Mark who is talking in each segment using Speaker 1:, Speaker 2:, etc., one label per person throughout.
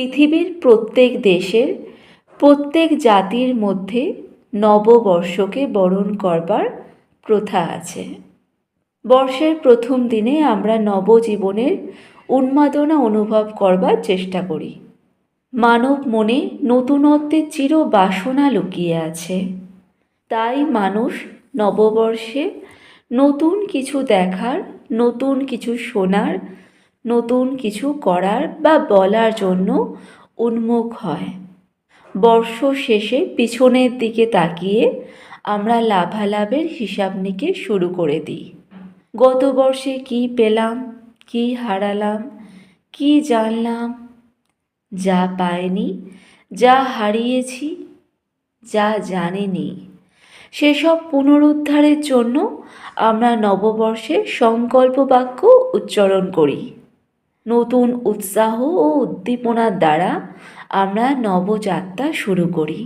Speaker 1: পৃথিবীর প্রত্যেক দেশের প্রত্যেক জাতির মধ্যে নববর্ষকে বরণ করবার প্রথা আছে। বর্ষের প্রথম দিনে আমরা নবজীবনের উন্মাদনা অনুভব করবার চেষ্টা করি। মানব মনে নতুনত্বের চির বাসনা লুকিয়ে আছে। তাই মানুষ নববর্ষে নতুন কিছু দেখার, নতুন কিছু শোনার, নতুন কিছু করার বা বলার জন্য উন্মুখ হয়। বর্ষ শেষে পিছনের দিকে তাকিয়ে আমরা লাভালাভের হিসাব নিকেশ শুরু করে দিই। গত বর্ষে কী পেলাম, কী হারালাম, কী জানলাম, যা পাইনি, যা হারিয়েছি, যা জানিনি, সেসব পুনরুদ্ধারের জন্য আমরা নববর্ষে সংকল্প বাক্য উচ্চারণ করি। নতুন উৎসাহ ও উদ্দীপনার দ্বারা আমরা নবযাত্রা শুরু করি।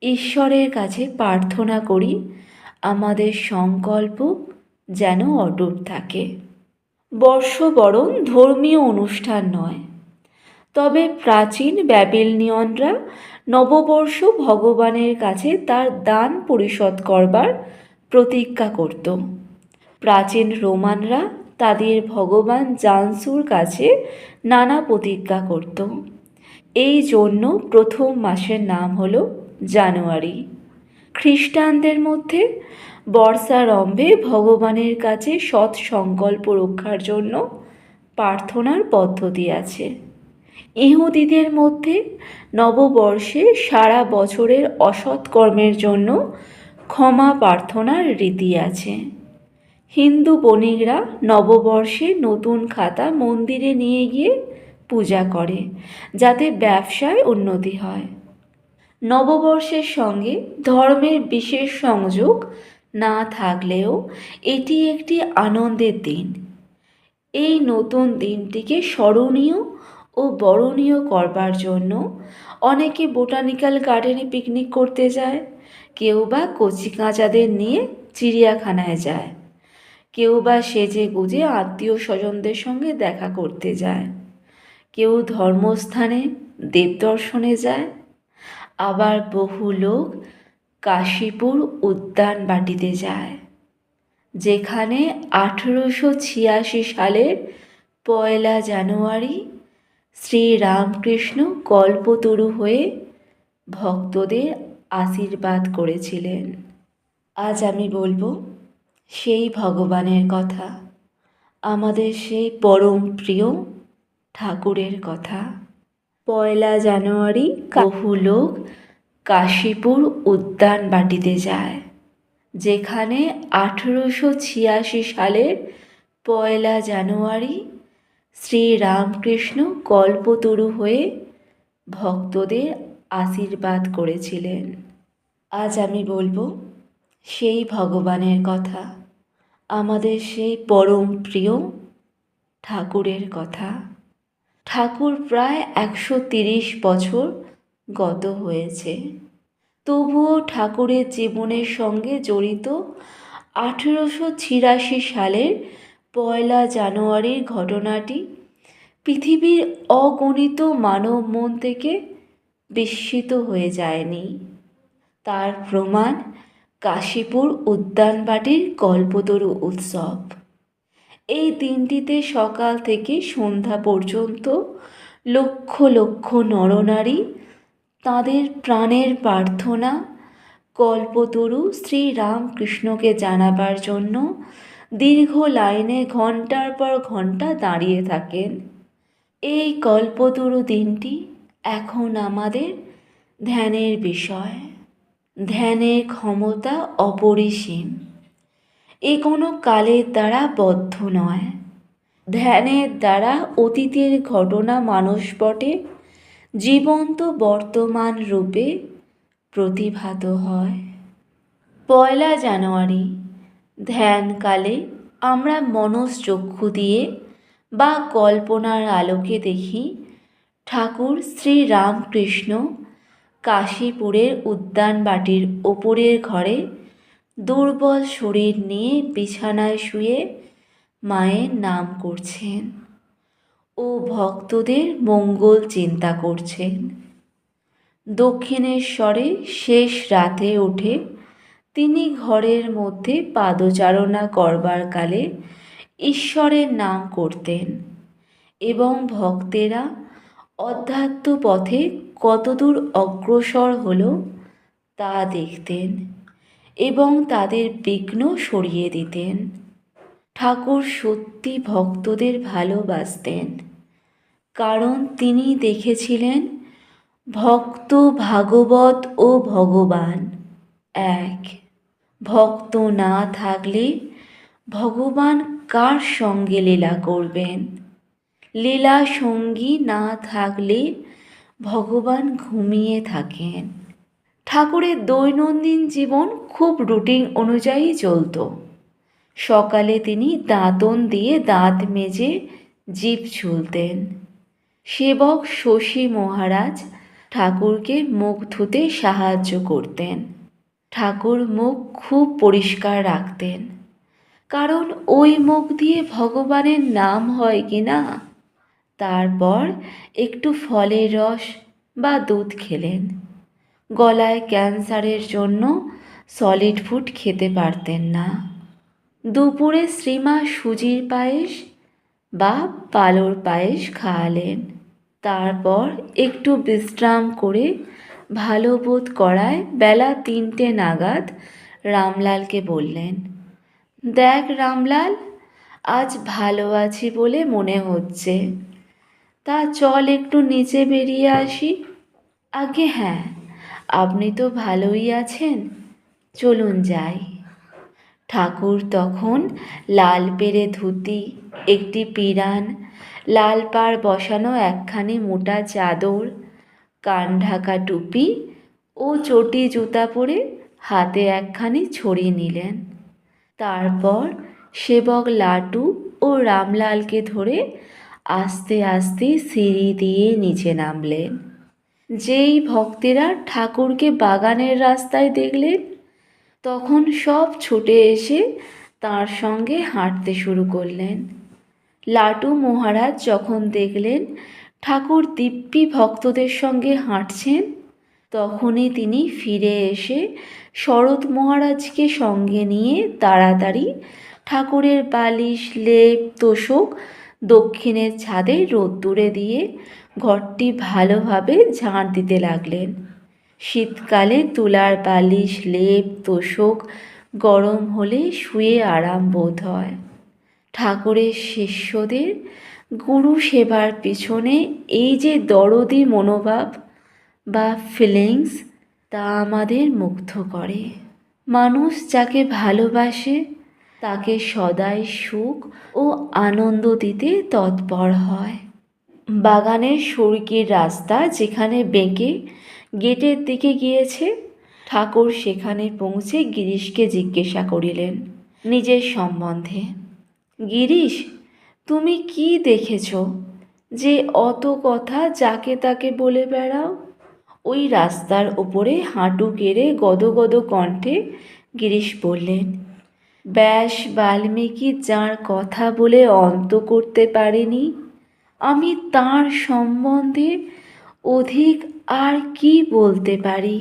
Speaker 1: ঈশ্বরের কাছে প্রার্থনা করি আমাদের সংকল্প যেন অটুট থাকে। বর্ষবরণ ধর্মীয় অনুষ্ঠান নয়, তবে প্রাচীন ব্যাবিলনীয়নরা নববর্ষ ভগবানের কাছে তার দান পরিশোধ করবার প্রতিজ্ঞা করত। প্রাচীন রোমানরা তাদের ভগবান জানসুর কাছে নানা প্রতিজ্ঞা করত। এই জন্য প্রথম মাসের নাম হলো জানুয়ারি। খ্রিস্টানদের মধ্যে বর্ষারম্ভে ভগবানের কাছে সৎ সংকল্প রক্ষার জন্য প্রার্থনার পদ্ধতি আছে। ইহুদিদের মধ্যে নববর্ষে সারা বছরের অসৎ কর্মের জন্য ক্ষমা প্রার্থনার রীতি আছে। হিন্দু বণিকরা নববর্ষে নতুন খাতা মন্দিরে নিয়ে গিয়ে পূজা করে, যাতে ব্যবসায় উন্নতি হয়। নববর্ষের সঙ্গে ধর্মের বিশেষ সংযোগ না থাকলেও এটি একটি আনন্দের দিন। এই নতুন দিনটিকে স্মরণীয় ও বরণীয় করবার জন্য অনেকে বোটানিক্যাল গার্ডেনে পিকনিক করতে যায়, কেউ বা কচিকাঁচাদের নিয়ে চিড়িয়াখানায় যায়, কেউ বা সেজে গুজে আত্মীয় স্বজনদের সঙ্গে দেখা করতে যায়, কেউ ধর্মস্থানে দেবদর্শনে যায়, আবার বহু লোক কাশীপুর উদ্যান বাটিতে যায়, যেখানে 1886 সালের 1 জানুয়ারি শ্রীরামকৃষ্ণ কল্পতরু হয়ে ভক্তদের আশীর্বাদ করেছিলেন। আজ আমি বলবো সেই ভগবানের কথা, আমাদের সেই পরম প্রিয় ঠাকুরের কথা। 1 জানুয়ারি বহু লোক কাশীপুর উদ্যান বাটিতে যায়, যেখানে 1886 সালের 1 জানুয়ারি শ্রীরামকৃষ্ণ কল্পতরু হয়ে ভক্তদের আশীর্বাদ করেছিলেন। আজ আমি বলবো সেই ভগবানের কথা, আমাদের সেই পরম প্রিয় ঠাকুরের কথা। ঠাকুর প্রায় 130 বছর গত হয়েছে, তবুও ঠাকুরের জীবনের সঙ্গে জড়িত 1886 সালের 1 জানুয়ারির ঘটনাটি পৃথিবীর অগণিত মানব মন থেকে বিস্মিত হয়ে যায়নি। তার প্রমাণ কাশীপুর উদ্যানবাটির কল্পতরু উৎসব। এই দিনটিতে সকাল থেকে সন্ধ্যা পর্যন্ত লক্ষ লক্ষ নরনারী তাঁদের প্রাণের প্রার্থনা কল্পতরু শ্রীরামকৃষ্ণকে জানাবার জন্য দীর্ঘ লাইনে ঘন্টার পর ঘন্টা দাঁড়িয়ে থাকেন। এই কল্পতরু দিনটি এখন আমাদের ধ্যানের বিষয়। ধ্যানের ক্ষমতা অপরিসীম, এ কোনো কালের দ্বারা বদ্ধ নয়। ধ্যানের দ্বারা অতীতের ঘটনা মানসপটে জীবন্ত বর্তমান রূপে প্রতিভাত হয়। 1 জানুয়ারি ধ্যানকালে আমরা মনশ্চক্ষু দিয়ে বা কল্পনার আলোকে দেখি ঠাকুর শ্রীরামকৃষ্ণ কাশীপুরের উদ্যানবাটির ওপরের ঘরে দুর্বল শরীর নিয়ে বিছানায় শুয়ে মায়ের নাম করছেন। ও ভক্তদের মঙ্গল চিন্তা করছেন। দক্ষিণেশ্বরে শেষ রাতে উঠে তিনি ঘরের মধ্যে পাদচারণা করবার কালে ঈশ্বরের নাম করতেন এবং ভক্তেরা অধ্যাত্ম পথে কতদূর অগ্রসর হলো তা দেখতেন এবং তাদের বিঘ্ন সরিয়ে দিতেন। ঠাকুর সত্যি ভক্তদের ভালোবাসতেন, কারণ তিনি দেখেছিলেন ভক্ত ভাগবত ও ভগবান এক। ভক্ত না থাকলে ভগবান কার সঙ্গে লীলা করবেন? লীলা সঙ্গী না থাকলে ভগবান ঘুমিয়ে থাকেন। ঠাকুরের দৈনন্দিন জীবন খুব রুটিন অনুযায়ী চলত। সকালে তিনি দাঁতন দিয়ে দাঁত মেজে জিভ ছুলতেন। সেবক শশী মহারাজ ঠাকুরকে মুখ ধুতে সাহায্য করতেন। ঠাকুর মুখ খুব পরিষ্কার রাখতেন, কারণ ওই মুখ দিয়ে ভগবানের নাম হয় কি না। তারপর একটু ফলের রস বা দুধ খেলেন। গলায় ক্যান্সারের জন্য সলিড ফুড খেতে পারতেন না। দুপুরে শ্রীমা সুজির পায়েস বা পালোর পায়েস খাওয়ালেন। তারপর একটু বিশ্রাম করে ভালো বোধ করায় বেলা 3টে নাগাদ রামলালকে বললেন, দেখ রামলাল, আজ ভালো আছি বলে মনে হচ্ছে, তা চল একটু নিচে বেরিয়ে আসি। আগে হ্যাঁ, আপনি তো ভালোই আছেন, চলুন যাই। ঠাকুর তখন লাল পেরে ধুতি, একটি পিরান, লাল পাড় বসানো একখানি মোটা চাদর, কান ঢাকা টুপি ও চটি জুতা পরে হাতে একখানি ছড়ি নিলেন। তারপর সেবক লাটু ও রামলালকে ধরে আস্তে আস্তে সিঁড়ি দিয়ে নিচে নামলেন। যেই ভক্তেরা ঠাকুরকে বাগানের রাস্তায় দেখলেন, তখন সব ছুটে এসে তাঁর সঙ্গে হাঁটতে শুরু করলেন। লাটু মহারাজ যখন দেখলেন ঠাকুর দিব্যি ভক্তদের সঙ্গে হাঁটছেন, তখনই তিনি ফিরে এসে শরৎ মহারাজকে সঙ্গে নিয়ে তাড়াতাড়ি ঠাকুরের বালিশ, লেপ, তোশক দক্ষিণের ছাদে রোদ্দুরে দিয়ে ঘরটি ভালোভাবে ঝাড় দিতে লাগলেন। শীতকালে তুলার বালিশ, লেপ, তোশক গরম হলে শুয়ে আরাম বোধ হয়। ঠাকুরের শিষ্যদের গুরু সেবার পিছনে এই যে দরদি মনোভাব বা ফিলিংস, তা আমাদের মুগ্ধ করে। মানুষ যাকে ভালোবাসে তাকে সদাই সুখ ও আনন্দ দিতে তৎপর হয়। বাগানের সড়কির রাস্তা যেখানে বেঁকে গেটের দিকে গিয়েছে, ঠাকুর সেখানে পৌঁছে গিরিশকে জিজ্ঞাসা করিলেন নিজের সম্বন্ধে। গিরিশ, তুমি কি দেখেছ যে অত কথা যাকে তাকে বলে বেড়াও? ওই রাস্তার ওপরে হাঁটু গেড়ে গদগদ কণ্ঠে গিরিশ বললেন, ব্যাস বাল্মীকি যার কথা বলে অন্ত করতে পারেনি, আমি তাঁর সম্বন্ধে অধিক আর কি বলতে পারি?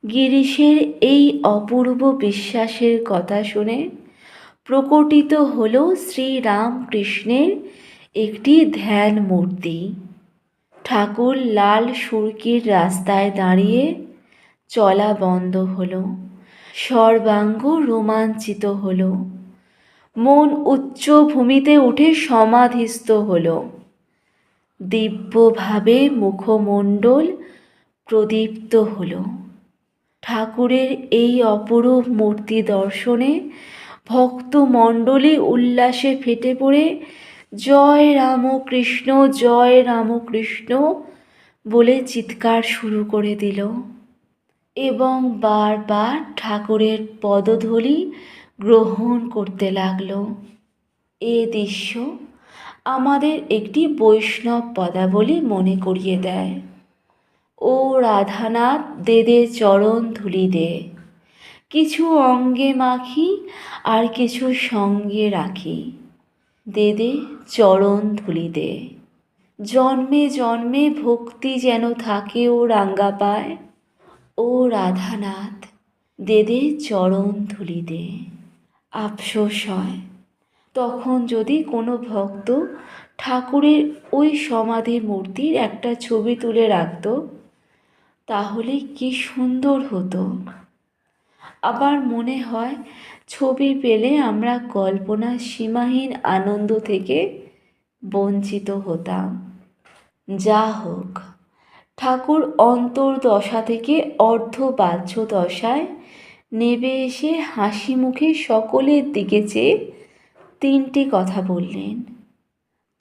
Speaker 1: গিরিশের এই অপূর্ব বিশ্বাসের কথা শুনে প্রকটিত হল শ্রীরামকৃষ্ণের একটি ধ্যান মূর্তি। ঠাকুর লাল সুরকির রাস্তায় দাঁড়িয়ে চলা বন্ধ হলো। সর্বাঙ্গ রোমাঞ্চিত হলো। মন উচ্চ ভূমিতে উঠে সমাধিস্থ হলো। দিব্যভাবে মুখমণ্ডল প্রদীপ্ত হলো। ঠাকুরের এই অপরূপ মূর্তি দর্শনে ভক্তমণ্ডলী উল্লাসে ফেটে পড়ে জয় রামকৃষ্ণ, জয় রামকৃষ্ণ বলে চিৎকার শুরু করে দিল এবং বারবার ঠাকুরের পদধূলি গ্রহণ করতে লাগল। এ দৃশ্য আমাদের একটি বৈষ্ণব পদাবলী মনে করিয়ে দেয়। ও রাধানাথ দে দে চরণ ধুলি দে, কিছু অঙ্গে মাখি আর কিছু সঙ্গে রাখি। দে দে চরণ ধুলি দে। জন্মে জন্মে ভক্তি যেন থাকে ও রাঙ্গা পায়। ও রাধানাথ, দে দে চরণ ধুলি দে। আফসোস হয় তখন যদি কোনো ভক্ত ঠাকুরের ওই সমাধি মূর্তির একটা ছবি তুলে রাখত, তাহলে কি সুন্দর হতো। আবার মনে হয় ছবি পেলে আমরা কল্পনার সীমাহীন আনন্দ থেকে বঞ্চিত হতাম। যা হোক, ঠাকুর অন্তর্দশা থেকে অর্ধবাহ্য দশায় নেমে এসে হাসি মুখে সকলের দিকে চেয়ে তিনটি কথা বললেন।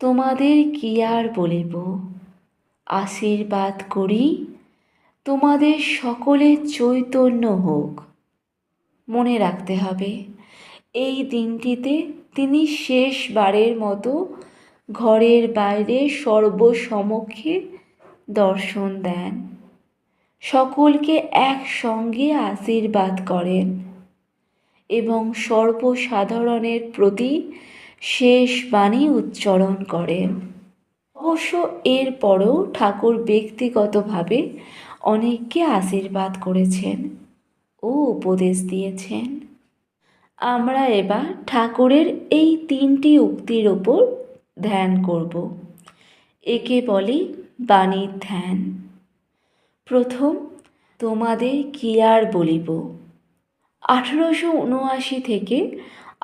Speaker 1: তোমাদের কি আর বলিব, আশীর্বাদ করি তোমাদের সকলের চৈতন্য হোক। মনে রাখতে হবে, এই দিনটিতে তিনি শেষবারের মতো ঘরের বাইরে সর্বসমক্ষে দর্শন দেন, সকলকে একসঙ্গে আশীর্বাদ করেন এবং সর্বসাধারণের প্রতি শেষ বাণী উচ্চারণ করেন। অবশ্য এরপরও ঠাকুর ব্যক্তিগতভাবে অনেককে আশীর্বাদ করেছেন ও উপদেশ দিয়েছেন। আমরা এবার ঠাকুরের এই তিনটি উক্তির ওপর ধ্যান করব। একে বলে বাণীর ধ্যান। প্রথম, তোমাদের কি আর বলিব। 1879 থেকে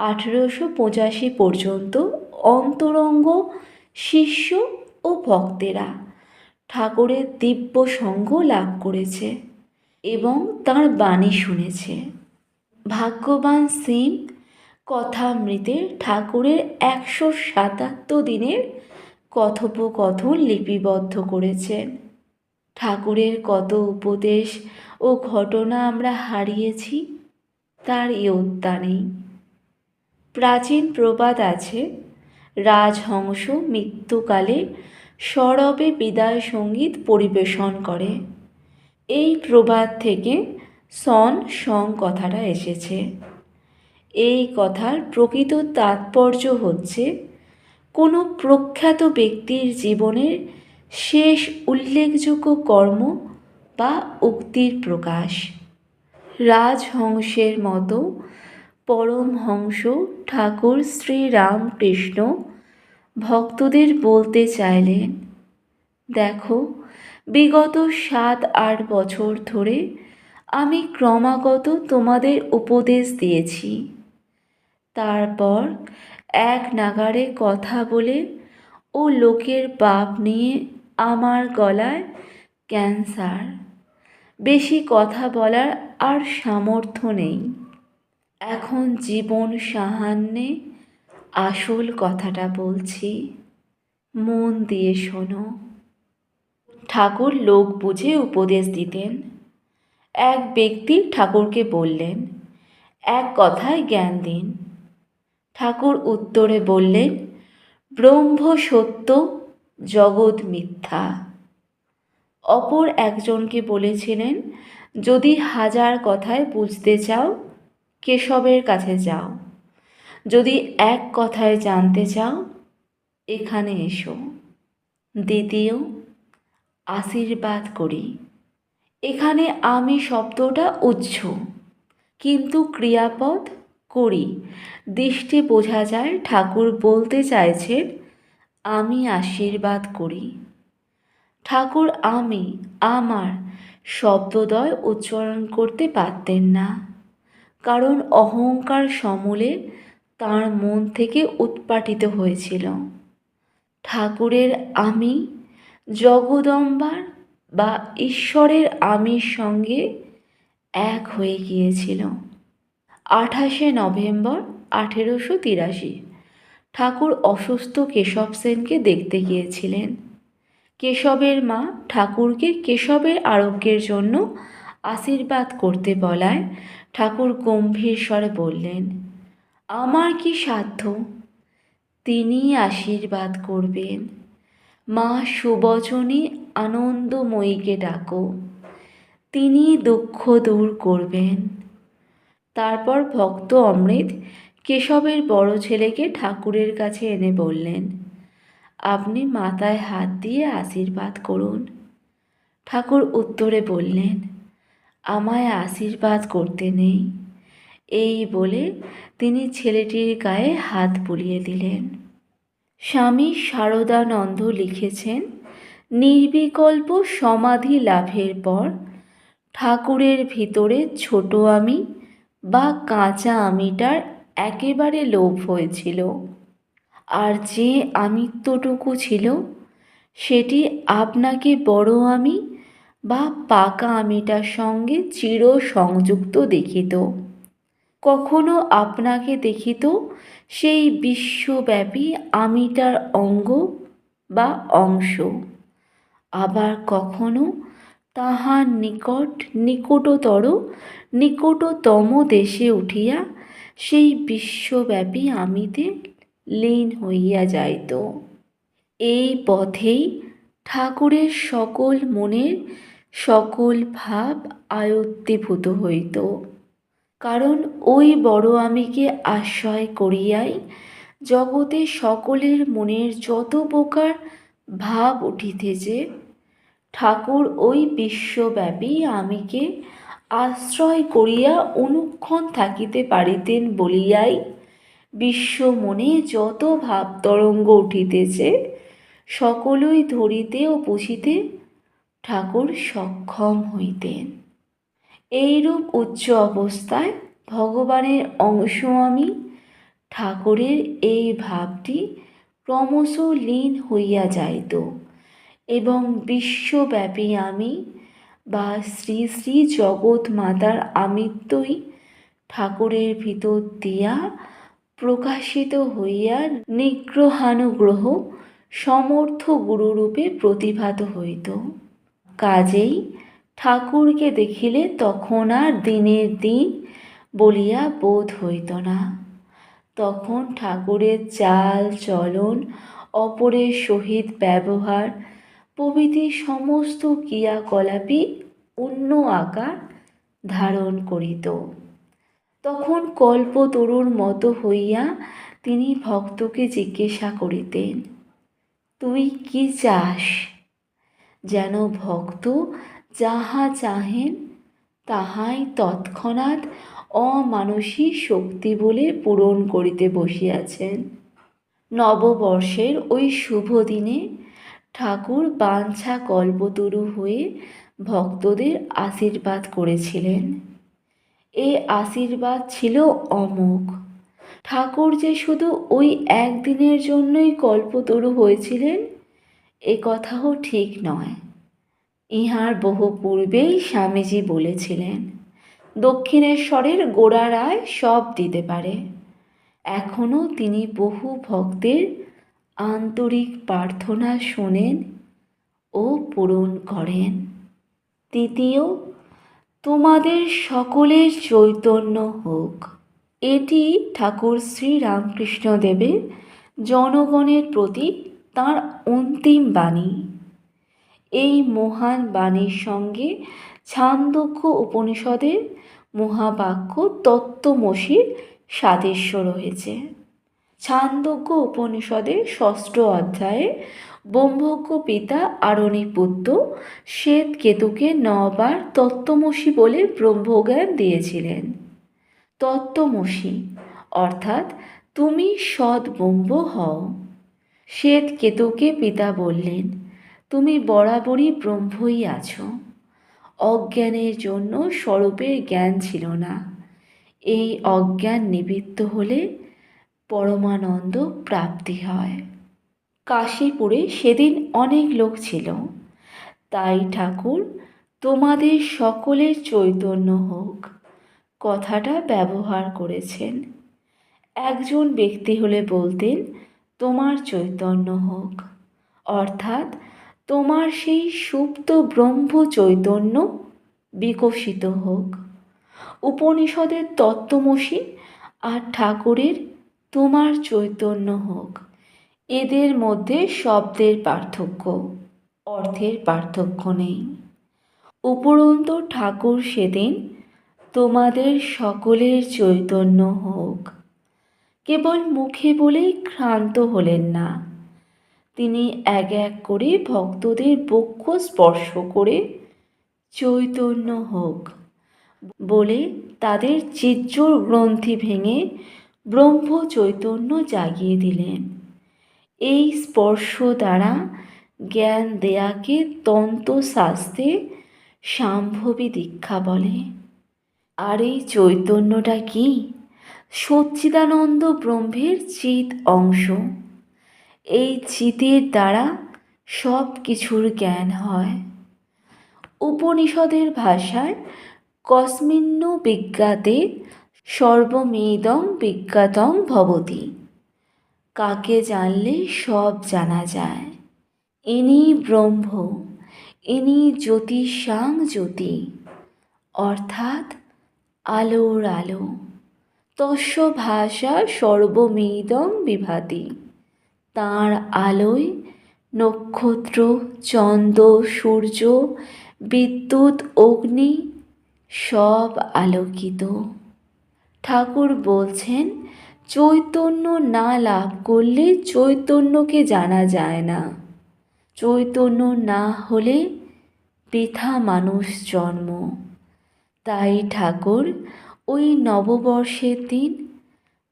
Speaker 1: 1885 পর্যন্ত অন্তরঙ্গ শিষ্য ও ভক্তেরা ঠাকুরের দিব্য সঙ্গ লাভ করেছে এবং তাঁর বাণী শুনেছে। ভাগ্যবান সিং কথামৃতে ঠাকুরের 177 দিনের কথোপকথন লিপিবদ্ধ করেছেন। ঠাকুরের কত উপদেশ ও ঘটনা আমরা হারিয়েছি, তার ইয়ত্তা নেই। প্রাচীন প্রবাদ আছে, রাজহংস মৃত্যুকালে সরবে বিদায় সঙ্গীত পরিবেশন করে। এই প্রবাদ থেকে সং কথাটা এসেছে। এই কথার প্রকৃত তাৎপর্য হচ্ছে কোনো প্রখ্যাত ব্যক্তির জীবনের শেষ উল্লেখযোগ্য কর্ম বা উক্তির প্রকাশ। রাজহংসের মতো পরমহংস ঠাকুর শ্রীরামকৃষ্ণ ভক্তদের বলতে চাইলেন, দেখো, বিগত 7-8 বছর ধরে আমি ক্রমাগত তোমাদের উপদেশ দিয়েছি, তারপর এক নাগাড়ে কথা বলে ও লোকের পাপ নিয়ে আমার গলায় ক্যান্সার। বেশি কথা বলার আর সামর্থ্য নেই। এখন জীবন সাহান্যে আসল কথাটা বলছি, মন দিয়ে শোনো। ঠাকুর লোক বুঝে উপদেশ দিতেন। এক ব্যক্তি ঠাকুরকে বললেন, এক কথায় জ্ঞান দিন। ঠাকুর উত্তরে বললেন, ব্রহ্ম সত্য, জগৎ মিথ্যা। অপর একজনকে বলেছিলেন, যদি 1000 কথায় বুঝতে চাও, কেশবের কাছে যাও। যদি এক কথায় জানতে চাও, এখানে এসো। দ্বিতীয়, আশীর্বাদ করি। এখানে আমি শব্দটা উচ্চ, কিন্তু ক্রিয়াপদ করি দৃষ্টি বোঝা যায় ঠাকুর বলতে চাইছেন আমি আশীর্বাদ করি। ঠাকুর আমি আমার শব্দদ্বয় উচ্চারণ করতে পারতেন না, কারণ অহংকার সমূলে তাঁর মন থেকে উৎপাটিত হয়েছিল। ঠাকুরের আমি জগদম্বার বা ঈশ্বরের আমির সঙ্গে এক হয়ে গিয়েছিল। 28শে নভেম্বর 1883 ঠাকুর অসুস্থ কেশব সেনকে দেখতে গিয়েছিলেন। কেশবের মা ঠাকুরকে কেশবের আরোগ্যের জন্য আশীর্বাদ করতে বলায় ঠাকুর গম্ভীর স্বরে বললেন, আমার কি সাধ্য, তিনিই আশীর্বাদ করবেন। মা সুবচনী আনন্দময়ীকে ডাকো, তিনি দুঃখ দূর করবেন। তারপর ভক্ত অমৃত কেশবের বড় ছেলেকে ঠাকুরের কাছে এনে বললেন, আপনি মাথায় হাত দিয়ে আশীর্বাদ করুন। ঠাকুর উত্তরে বললেন, আমায় আশীর্বাদ করতে নেই। এই বলে তিনি ছেলেটির গায়ে হাত বুলিয়ে দিলেন। স্বামী শারদানন্দ লিখেছেন, নির্বিকল্প সমাধি লাভের পর ঠাকুরের ভিতরে ছোট আমি বা কাঁচা আমিটার একেবারে লোপ হয়েছিল, আর যে আমিত্বটুকু ছিল সেটি আপনাকে বড় আমি বা পাকা আমিটার সঙ্গে চির সংযুক্ত দেখিত। কখনো আপনাকে দেখিত সেই বিশ্বব্যাপী আমিটার অঙ্গ বা অংশ, আবার কখনো তাহার নিকটতম দেশে উঠিয়া সেই বিশ্বব্যাপী আমিতে লীন হইয়া যাইত। এই পথেই ঠাকুরের সকল মনের সকল ভাব আয়ত্তীভূত হইত। কারণ ওই বড় আমিকে আশ্রয় করিয়াই জগতে সকলের মনের যত প্রকার ভাব উঠিতেছে, ঠাকুর ওই বিশ্বব্যাপী আমিকে আশ্রয় করিয়া অনুক্ষণ থাকিতে পারিতেন বলিয়াই বিশ্ব মনে যত ভাব তরঙ্গ উঠিতেছে সকলই ধরিতে ও বুঝিতে ঠাকুর সক্ষম হইতেন। এইরূপ উচ্চ অবস্থায় ভগবানের অংশ আমি ঠাকুরের এই ভাবটি ক্রমশ লীন হইয়া যাইত এবং বিশ্বব্যাপী আমি বা শ্রী শ্রী জগৎ মাতার আমিত্বই ঠাকুরের ভিতর দিয়া প্রকাশিত হইয়া নিগ্রহানুগ্রহ সমর্থ গুরুরূপে প্রতিভাত হইত। কাজেই ঠাকুরকে দেখিলে তখন আর দিনের দিন বলিয়া বোধ হইত না। তখন ঠাকুরের চাল চলন, অপরের সহিত ব্যবহার প্রভৃতি সমস্ত ক্রিয়াকলাপই অন্য আকার ধারণ করিত। তখন কল্পতরুর মতো হইয়া তিনি ভক্তকে জিজ্ঞাসা করিতেন, তুই কি চাস? যেন ভক্ত যাহা চাহেন তাহাই তৎক্ষণাৎ অমানসী শক্তি বলে পূরণ করিতে বসিয়াছেন। নববর্ষের ওই শুভ দিনে ঠাকুর বাঞ্ছা কল্পতরু হয়ে ভক্তদের আশীর্বাদ করেছিলেন। এ আশীর্বাদ ছিল অমোঘ। ঠাকুর যে শুধু ওই একদিনের জন্যই কল্পতরু হয়েছিলেন এ কথাও ঠিক নয়। ইহার বহু পূর্বেই স্বামীজি বলেছিলেন, দক্ষিণেশ্বরের গোড়ারায় সব দিতে পারে। এখনও তিনি বহু ভক্তের আন্তরিক প্রার্থনা শোনেন ও পূরণ করেন। তৃতীয়, তোমাদের সকলের চৈতন্য হোক। এটি ঠাকুর শ্রীরামকৃষ্ণদেবের জনগণের প্রতি তাঁর অন্তিম বাণী। এই মহান বাণীর সঙ্গে ছান্দোক্য উপনিষদের মহাবাক্য তত্ত্বমসির সাদৃশ্য রয়েছে। ছান্দোক্য উপনিষদে ৬ষ্ঠ অধ্যায়ে ব্রহ্মজ্ঞ পিতা আরণিপুত্র শ্বেতকেতুকে ৯বার তত্ত্বমসি বলে ব্রহ্মজ্ঞান দিয়েছিলেন। তত্ত্বমসি অর্থাৎ তুমি সদ্ব্রহ্ম হও। শ্বেতকেতুকে পিতা বললেন, তুমি বরাবরই ব্রহ্মই আছো। অজ্ঞানের জন্য স্বরূপের জ্ঞান ছিল না। এই অজ্ঞান নিবৃত্ত হলে পরমানন্দ প্রাপ্তি হয়। কাশীপুরে সেদিন অনেক লোক ছিল, তাই ঠাকুর তোমাদের সকলের চৈতন্য হোক কথাটা ব্যবহার করেছেন। একজন ব্যক্তি হলে বলতেন তোমার চৈতন্য হোক, অর্থাৎ তোমার সেই সুপ্ত ব্রহ্ম চৈতন্য বিকশিত হোক। উপনিষদের তত্ত্বমসি আর ঠাকুরের তোমার চৈতন্য হোক, এদের মধ্যে শব্দের পার্থক্য, অর্থের পার্থক্য নেই। উপরন্তু ঠাকুর সেদিন তোমাদের সকলের চৈতন্য হোক কেবল মুখে বলেই ক্ষান্ত হলেন না, তিনি এক এক করে ভক্তদের বক্ষ স্পর্শ করে চৈতন্য হোক বলে তাদের চিজ্জোর গ্রন্থি ভেঙে ব্রহ্ম চৈতন্য জাগিয়ে দিলেন। এই স্পর্শ দ্বারা জ্ঞান দেয়াকে তন্ত্রশাস্ত্রে সাম্ভবী দীক্ষা বলে। আর এই চৈতন্যটা কি? সচ্চিদানন্দ ব্রহ্মের চিৎ অংশ। এই চিতের দ্বারা সব কিছুর জ্ঞান হয়। উপনিষদের ভাষায় কস্মিন্নু বিজ্ঞাতে সর্বমেদং বিজ্ঞাতং ভবতি। কাকে জানলে সব জানা যায়। ইনি ব্রহ্ম, ইনি জ্যোতিষাং জ্যোতি, অর্থাৎ আলোর আলো। তস্য ভাষা সর্বমেদং বিভাতি। তাঁর আলোয় নক্ষত্র, চন্দ্র, সূর্য, বিদ্যুৎ, অগ্নি সব আলোকিত। ঠাকুর বলছেন, চৈতন্য না লাভ করলে চৈতন্যকে জানা যায় না। চৈতন্য না হলে বৃথা মানুষ জন্ম। তাই ঠাকুর ওই নববর্ষের দিন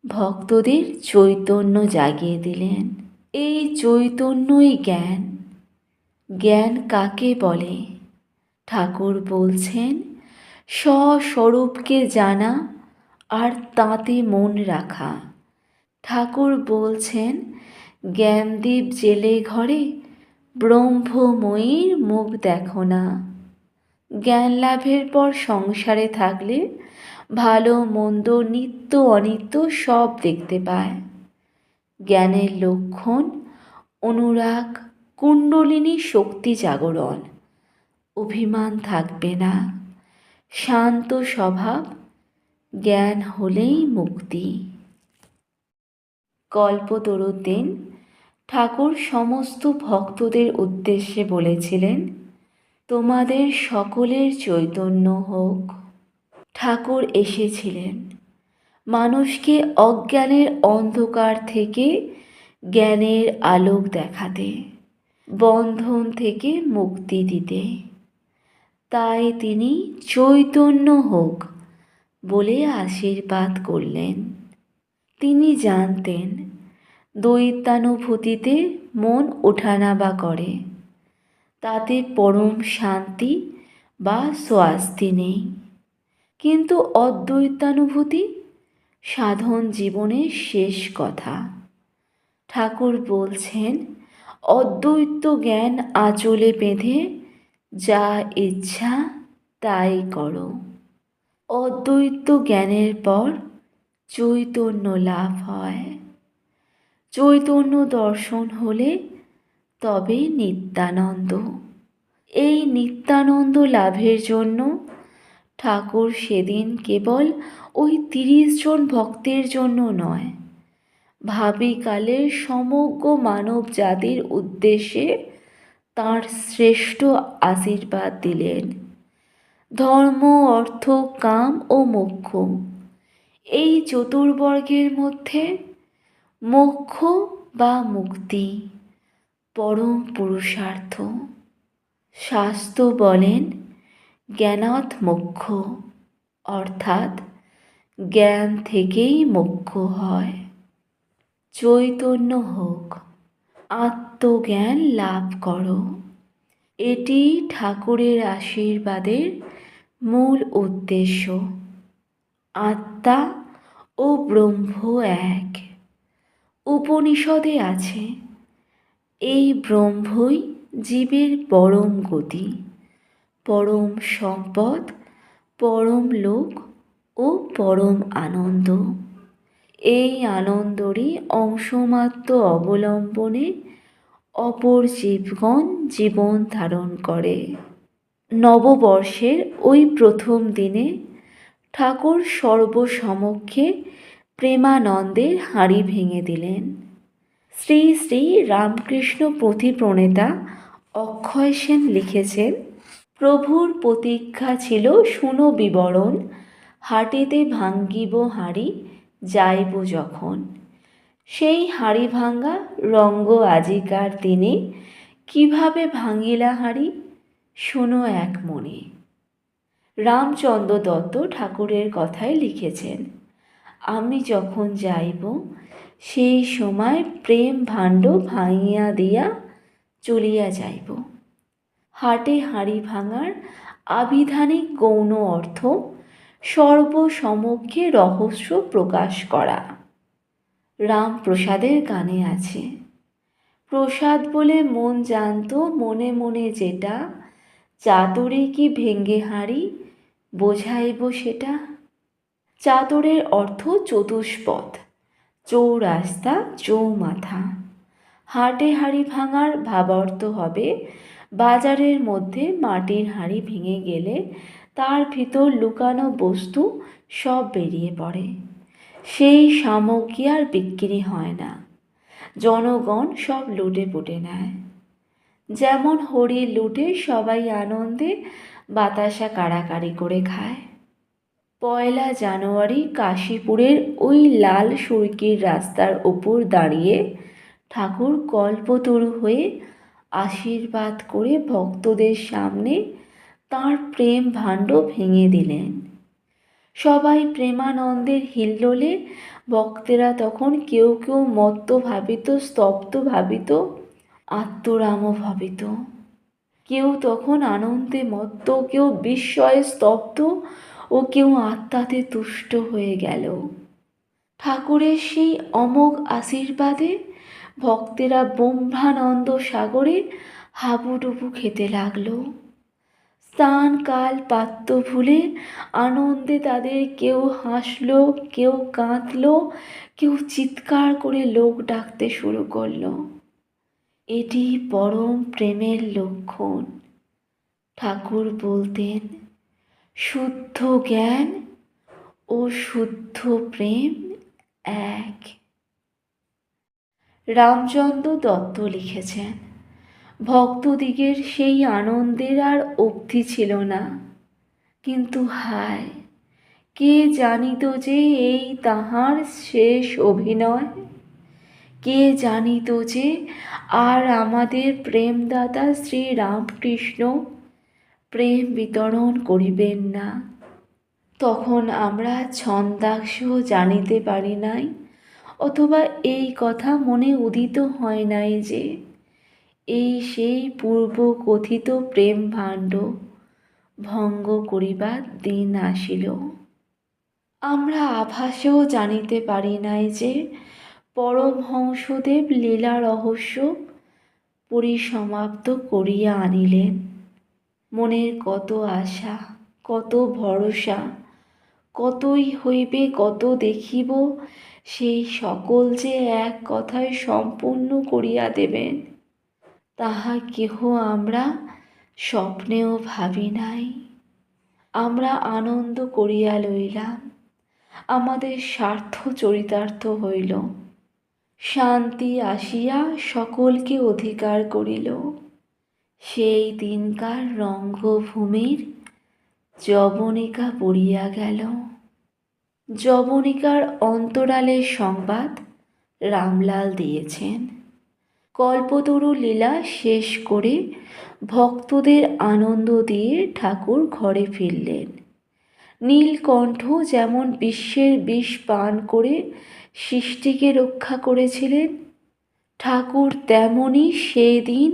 Speaker 1: ভক্তদের চৈতন্য জাগিয়ে দিলেন। এই চৈতন্যই জ্ঞান। জ্ঞান কাকে বলে? ঠাকুর বলছেন, স্বস্বরূপকে জানা আর তাতে মন রাখা। ঠাকুর বলছেন, জ্ঞানদীপ জেলে ঘরে ব্রহ্মময়ীর মুখ দেখো না। জ্ঞান লাভের পর সংসারে থাকলে ভালো মন্দ, নিত্য অনিত্য সব দেখতে পায়। জ্ঞানের লক্ষণ অনুরাগ, কুণ্ডলিনী শক্তি জাগরণ। অভিমান থাকবে না, শান্ত স্বভাব। জ্ঞান হলেই মুক্তি। কল্পতরুর দিন ঠাকুর সমস্ত ভক্তদের উদ্দেশ্যে বলেছিলেন, তোমাদের সকলের চৈতন্য হোক। ঠাকুর এসেছিলেন মানুষকে অজ্ঞানের অন্ধকার থেকে জ্ঞানের আলোক দেখাতে, বন্ধন থেকে মুক্তি দিতে। তাই তিনি চৈতন্য হোক বলে আশীর্বাদ করলেন। তিনি জানতেন দ্বৈতানুভূতিতে মন ওঠানামা করে, তাতে পরম শান্তি বা স্বস্তি নেই। কিন্তু অদ্বৈতানুভূতি সাধন জীবনের শেষ কথা। ঠাকুর বলছেন, অদ্বৈত জ্ঞান আঁচলে বেঁধে যা ইচ্ছা তাই করো। অদ্বৈত জ্ঞানের পর চৈতন্য লাভ হয়। চৈতন্য দর্শন হলে তবে নিত্যানন্দ। এই নিত্যানন্দ লাভের জন্য ঠাকুর সেদিন কেবল ওই 30 জন ভক্তের জন্য নয়, ভাবিকালের সমগ্র মানব জাতির উদ্দেশ্যে তাঁর শ্রেষ্ঠ আশীর্বাদ দিলেন। ধর্ম, অর্থ, কাম ও মোক্ষ, এই চতুর্বর্গের মধ্যে মোক্ষ বা মুক্তি পরম পুরুষার্থ। শাস্ত্র বলেন, জ্ঞানাৎ মোক্ষ, অর্থাৎ জ্ঞান থেকেই মোক্ষ হয়। চৈতন্য হোক, আত্মজ্ঞান লাভ করো। এটি ঠাকুরের আশীর্বাদের মূল উদ্দেশ্য। আত্মা ও ব্রহ্ম এক। উপনিষদে আছে, এই ব্রহ্মই জীবের পরম গতি, পরম সম্পদ, পরম লোক ও পরম আনন্দ। এই আনন্দেরই অংশমাত্র অবলম্বনে অপর জীবগণ জীবন ধারণ করে। নববর্ষের ওই প্রথম দিনে ঠাকুর সর্বসমক্ষে প্রেমানন্দের হাঁড়ি ভেঙে দিলেন। শ্রী শ্রী রামকৃষ্ণ পুঁথিপ্রণেতা অক্ষয় সেন লিখেছেন, প্রভুর প্রতীক্ষা ছিল শুনো বিবরণ, হাটেতে ভাঙ্গিব হাঁড়ি যাইব যখন। সেই হাঁড়ি ভাঙা রঙ্গ আজিকার দিনে কিভাবে ভাঙিলা হাঁড়ি, শোনো এক মনে। রামচন্দ্র দত্ত ঠাকুরের কথায় লিখেছেন, আমি যখন যাইব সেই সময় প্রেম ভাণ্ড ভাঙিয়া দিয়া চলিয়া যাইব। হাটে হাঁড়ি ভাঙার আবিধানিক গৌণ অর্থ সর্বসমক্ষে রহস্য প্রকাশ করা। রামপ্রসাদের গানে আছে, প্রসাদ বলে মন জানত মনে মনে যেটা, চাতরে কি ভেঙ্গে হাঁড়ি বোঝাইব সেটা। চাতরের অর্থ চতুষ্পদ, চৌরাস্তা, চৌমাথা। হাটে হাঁড়ি ভাঙার ভাবার্থ হবে বাজারের মধ্যে মাটির হাঁড়ি ভেঙে গেলে তার ভিতর লুকানো বস্তু সব বেরিয়ে পড়ে। সেই সামগ্রী আর বিক্রি হয় না, জনগণ সব লুটে পুটে নেয়। যেমন হরি লুটে সবাই আনন্দে বাতাসা কাড়াকাড়ি করে খায়। পয়লা জানুয়ারি কাশীপুরের ওই লাল সুরকির রাস্তার ওপর দাঁড়িয়ে ঠাকুর কল্পতরু হয়ে আশীর্বাদ করে ভক্তদের সামনে তাঁর প্রেম ভাণ্ড ভেঙে দিলেন। সবাই প্রেমানন্দের হিল্লোলে, ভক্তেরা তখন কেউ কেউ মত্ত ভাবিত, স্তব্ধ ভাবিত, আত্মরাম ভাবিত। কেউ তখন আনন্দে মত্ত, কেউ বিস্ময়ে স্তব্ধ ও কেউ আত্মাতে তুষ্ট হয়ে গেল। ঠাকুরের সেই অমোঘ আশীর্বাদে ভক্তেরা ব্রহ্মানন্দ সাগরে হাবুডুবু খেতে লাগলো। স্থান কাল পাত্র ভুলে আনন্দে তাদের কেউ হাসল, কেউ কাঁদল, কেউ চিৎকার করে লোক ডাকতে শুরু করলো। এটি পরম প্রেমের লক্ষণ। ঠাকুর বলতেন, শুদ্ধ জ্ঞান ও শুদ্ধ প্রেম এক। রামচন্দ্র দত্ত লিখেছেন, ভক্তদিগের সেই আনন্দের আর অবধি ছিল না। কিন্তু হায়, কে জানিত যে এই তাহার শেষ অভিনয়? কে জানিত যে আর আমাদের প্রেমদাতা শ্রী রামকৃষ্ণ প্রেম বিতরণ করিবেন না? তখন আমরা ছন্দাংশ জানিতে পারি নাই, অথবা এই কথা মনে উদিত হয় নাই যে এই সেই পূর্ব কথিত প্রেম ভাণ্ড ভঙ্গ করিবার দিন আসিল। আমরা আভাসেও জানিতে পারি নাই যে পরমহংসদেব লীলা রহস্য পরিসমাপ্ত করিয়া আনিলেন। মনের কত আশা, কত ভরসা, কতই হইবে, কত দেখিব, সেই সকল যে এক কথায় সম্পূর্ণ করিয়া দেবেন, তাহা কেহ আমরা স্বপ্নেও ভাবি নাই। আমরা আনন্দ করিয়া লইলাম, আমাদের স্বার্থ চরিতার্থ হইল। শান্তি আসিয়া সকলকে অধিকার করিল। সেই দিনকার রঙ্গভূমির যবনিকা পড়িয়া গেল। যবনিকার অন্তরালের সংবাদ রামলাল দিয়েছেন। কল্পতরু লীলা শেষ করে ভক্তদের আনন্দ দিয়ে ঠাকুর ঘরে ফিরলেন। নীলকণ্ঠ যেমন বিশ্বের বিষ পান করে সৃষ্টিকে রক্ষা করেছিলেন, ঠাকুর তেমনি সেদিন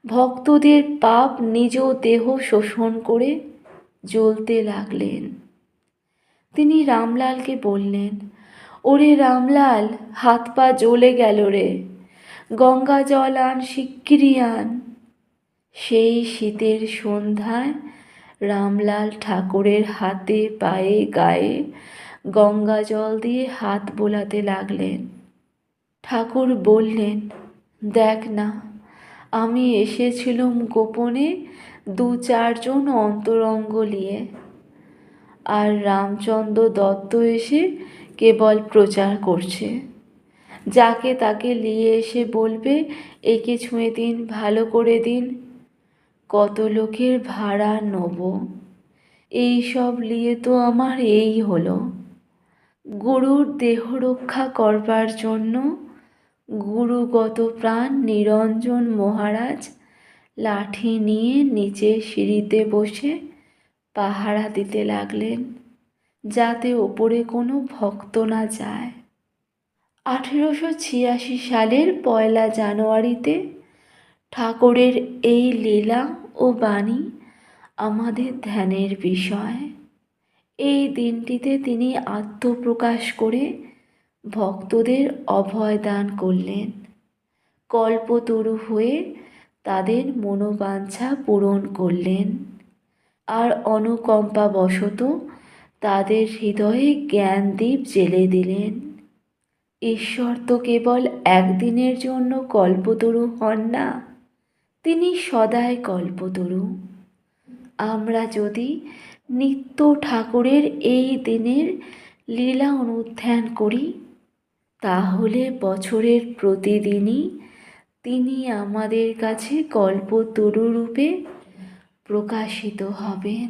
Speaker 1: ভক্তদের পাপ নিজ দেহ শোষণ করে জ্বলতে লাগলেন। তিনি রামলালকে বললেন, ওরে রামলাল, হাত পা জ্বলে গেল রে, গঙ্গা জল আন, শিগগিরি আন। সেই শীতের সন্ধ্যায় রামলাল ঠাকুরের হাতে পায়ে গায়ে গঙ্গা জল দিয়ে হাত বোলাতে লাগলেন। ঠাকুর বললেন, দেখ না, আমি এসেছিলুম গোপনে 2-4 জন অন্তরঙ্গ নিয়ে, আর রামচন্দ্র দত্ত এসে কেবল প্রচার করছে। যাকে তাকে নিয়ে এসে বলবে, একে ছুঁয়ে দিন, ভালো করে দিন, কত লোকের ভাড়া নেব, এই সব নিয়ে তো আমার এই হলো। গুরুর দেহ রক্ষা করবার জন্য গুরুগত প্রাণ নিরঞ্জন মহারাজ লাঠি নিয়ে নিচে সিঁড়িতে বসে পাহারা দিতে লাগলেন, যাতে ওপরে কোনো ভক্ত না যায়। 1886 সালের 1 জানুয়ারিতে ঠাকুরের এই লীলা ও বাণী আমাদের ধ্যানের বিষয়। এই দিনটিতে তিনি আত্মপ্রকাশ করে ভক্তদের অভয় দান করলেন, কল্পতরু হয়ে তাদের মনোবাঞ্ছা পূরণ করলেন, আর অনুকম্পাবশত তাদের হৃদয়ে জ্ঞানদীপ জ্বেলে দিলেন। ঈশ্বর তো কেবল একদিনের জন্য কল্পতরু হন না, তিনি সদাই কল্পতরু। আমরা যদি নিত্য ঠাকুরের এই দিনের লীলা অনুধ্যান করি, তাহলে বছরের প্রতিদিনই তিনি আমাদের কাছে কল্পতরু রূপে প্রকাশিত হবেন।